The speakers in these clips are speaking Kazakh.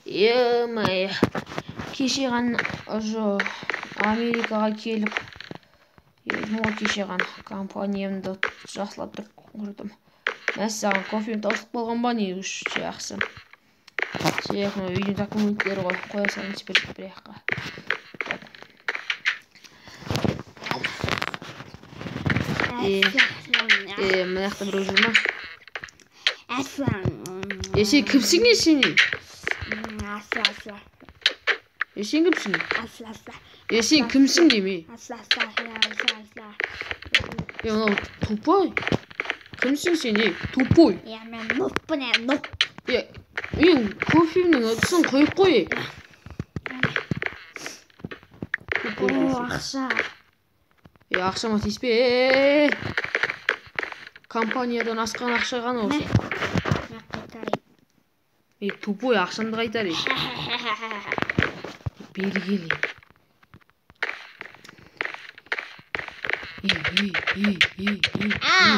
Е-май, кеше ғана ошо Америкаға келіп, кеше ғана компаниямды жақсылап тұрып құрдым. Мәссаған кофем таусылып қалған ба не үш жақсы. Мына үйдің документтері ғой, қоя салыңыз бір жаққа. Мына жақта біреу жүр ма? Сен кімсің сен? Сен кімсің? Сен кімсің деме? Мынау тупой. Кімсің сен, тупой? Мен нуппын, нуп. Мен кофемнің ыдысын қойып қой. Ақша. Ақшама тиіспе. Компаниядан асқан ақша ғана осы. Тупой, ақшамды қайтар. Бергелі.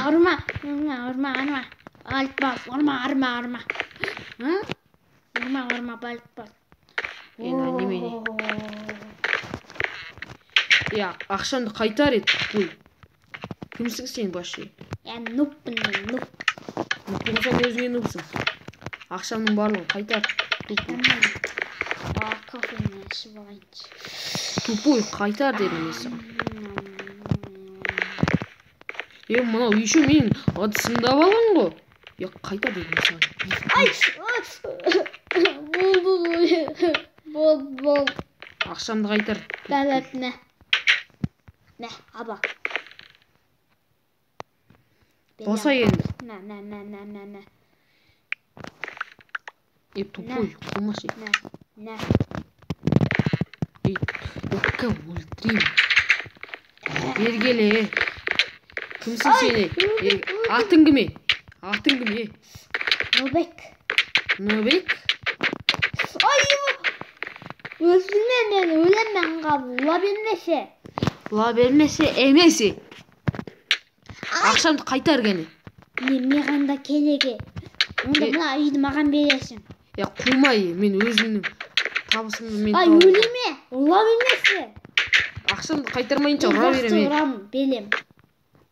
Ұрма. Ұрма, балық бар. Немене? Ақшамды қайтар ет, тупой. Кімсің сен башы? Нуппын, нуп. Нуппын сон өзіңе нупсың. Ақшамның барлығын қайтар, тупой. Кофені ішіп алайыншы. Тупой, қайтар дедім мен саған. Мынау еще менің ыдысымды алған ғой. Қайтар дедім мен саған. Бол. Ақшамды қайтар. Дәлетіне. Не, аба. Боса енді. Не. Тупой, қылмашы. Не. Өкка өлтірейм. Бергелі. Кімсің сені? Атың кіме? Нобек? Өзіңнен өлеммен қабыл, ұла бермесе емесі. Ақшамды қайтар кәне. Меғанда келеге. Онда мұна үйді маған бересің. Қумай, мен өзімнің табысымды мен тауып. Өлеме, ұла бермесе. Ақшамды қайтармайынша ұра береме. Ұрам, белем.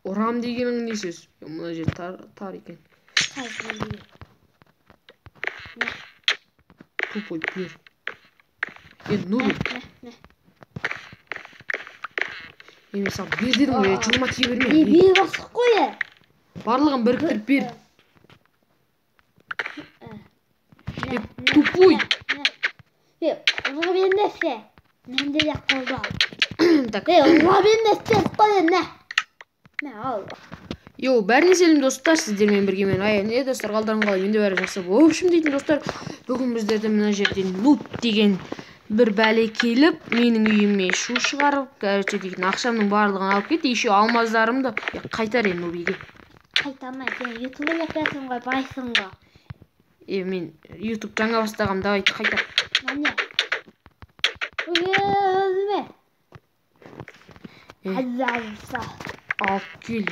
Ұрам дегенің не сөз? Мұна жер тар екен. Тупой, бер. Нобек. Мен саған бер дедім ғой, жылыма тие берме. Бер басық қойы. Барлығын біріктіріп бер. Тупой. Ұла бермесе. Менде де қолды ал. Ұла бермесе қойы, не? Ал. Бәріне сәлем достар, сіздермен бірге мен Аян. Достар, қалдарың қалай, менде бәрі жақсы. В общем дейтін достар, бүгін біздерді мына жерден нуп деген бір бәле келіп, менің үйіме шу шығарып, короче дейтін ақшамның барлығын алып кетті. Еще алмаздарымды қайтар ен нубиге. Қайтармай, сен ютубы лекесің ғой, байсың ғой. Мен ютуб жаңа бастағам, давай қайтар. Мәне. Өзіме. Алып кел.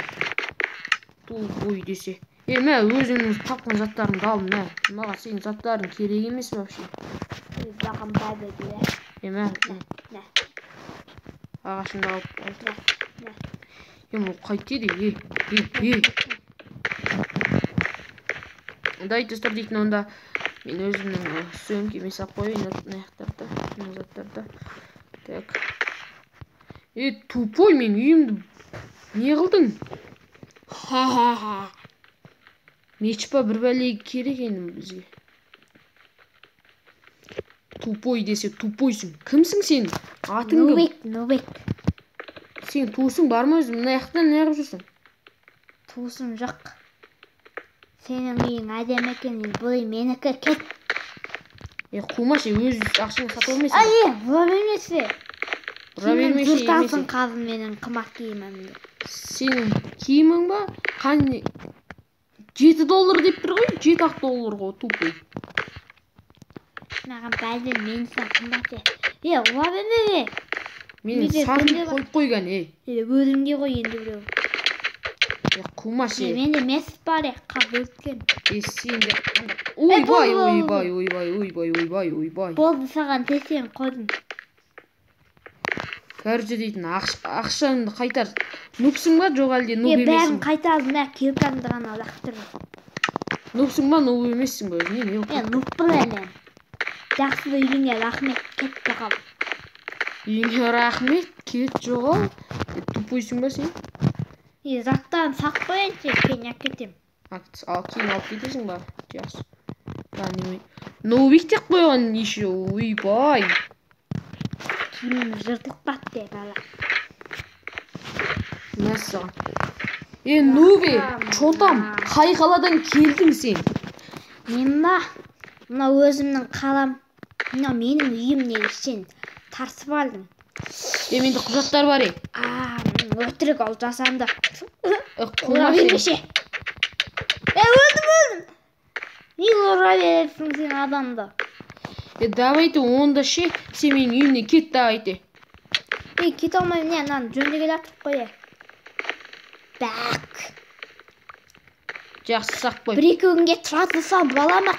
Тупой десе. Мә өзіңнің тапқан заттарыңды ал, мә. Маға сенің заттарың керек емес вообще. Бағым бәді де. Мә. Ағашымды алып. Бұл қайтеді. Дай достар дейтін онда мен өзімнің сөмкеме сап қойын аяқтарды, заттарды. Так. Тупой, мен үйімді не қылдың? Меч па бір бәле керек енім бізге. Тупой десе тупойсың. Кімсің сен? Атың кім? Нобек. Сен туысың бар ма өзің? Мына аяқтан не қылып жүрсің? Туысым жоқ. Сенің үйің әдем екен, бұл менікі кет. Қумашы, өз ақшаңа сатып алмайсың. Бұла бермесе. Бұра бермеші емесі. Жұртасың қазын менің қымақ киімімді. Сенің киімің ба? Қане $7 деп бір ғой? $7 ғой, тупой. Маған бәлден менісін қымбат е. Ұла бермесе. Мені сатып қойып қойған, Өзімге қой енді біреу. Қумаш е. Менде месяц бар я қалып өткен. Сен де ойбай. Болды саған тесен қойдым. Кәрже дейтін ақшаңды қайтар. Нупсың ба жоқ әлде нуп емессің? Бәрін қайтардым я кепкамды ғана лақтырдым. Нупсың ба нуп емессің ба өзіне? Нуппын әлем. Жақсы үйіңе рахмет кетті қал. Үйіңе рахмет кет жоғал. Тупойсың ба сен? Заттарын сақ қойыншы, кейін әкетем. Кейін алып кетесің ба? Жақсы. Ноубектеп қойған еще, ойбай. Киімім жыртық батты бала. Мәссаған. Нубе, чотам, қай қаладан келдің сен? Мен ба? Мына өзімнің қалам. Мына менің үйімнен сен тартып алдың. Менде құжаттар бар е. Өтірік ол жасанды. Қумаш е. Өлдім. Не ұра бересің сен адамды? Давайте онда ше, сен менің үйімнен кет давайте. Кет алмайым, не, нан жөндеге лақтып қойы. Бәк. Жақсы сақ қой. Бір-екі күнге тұра тұрсам бола ма?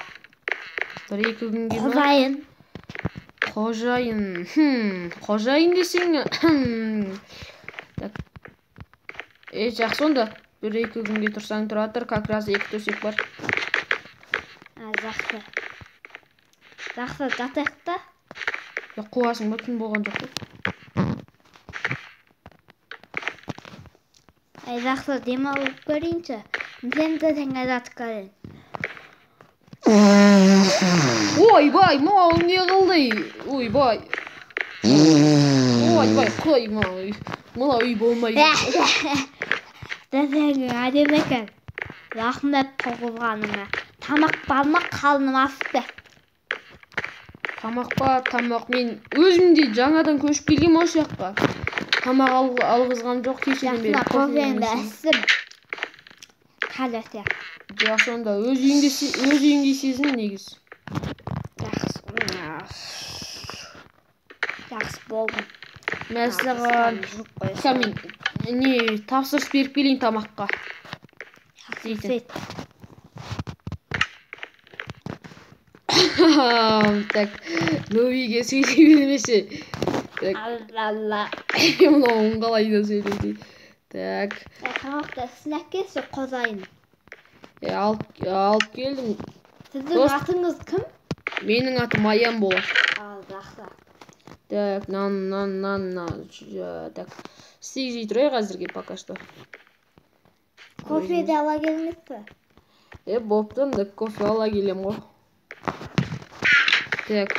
Бір-екі күнге ма? Қожайын десең. Жақсы онда. Бір-екі күнге тұрсаң тұра тұр, как раз 2 төсек бар. Жақсы. Жақсы, жатайық та? Қуасың ба, түн болған жоқ. Жақсы, демалып көрейінші. Мен де теңе жатып көрейін. Ойбай, мау не қылды? Ойбай. Ойбай, қой мау. Мұна үй болмайды. Дәсеңі әдем екен. Рахмет тоғылғаныңа. Тамақ бар ма, қалыным асты? Тамақ па, тамақ. Мен өзімде жаңадан көшіп келгем осы жаққа. Тамақ алғызған жоқ кешеден бері. Жақсына кофеңді әсім. Қаласы. Жақсы онда өз үйіңде сезін негіз. Жақсы болдым. Мәсіліған кәмен не тапсырыс беріп келейін тамаққа. Жақсы. Так, Нубиге сөйлей бермесе. Алла. Мұна оңғалайда сөйлейді. Так. Тамақта снәккесі қозайын. Алып келдім. Сіздің атыңыз кім? Менің атым Аян болар. Жақсы. Так, так. Істей жей тұрайық әзірге пока что. Кофе де ала келместі? Боптым, кофе ала келем ғой. Так.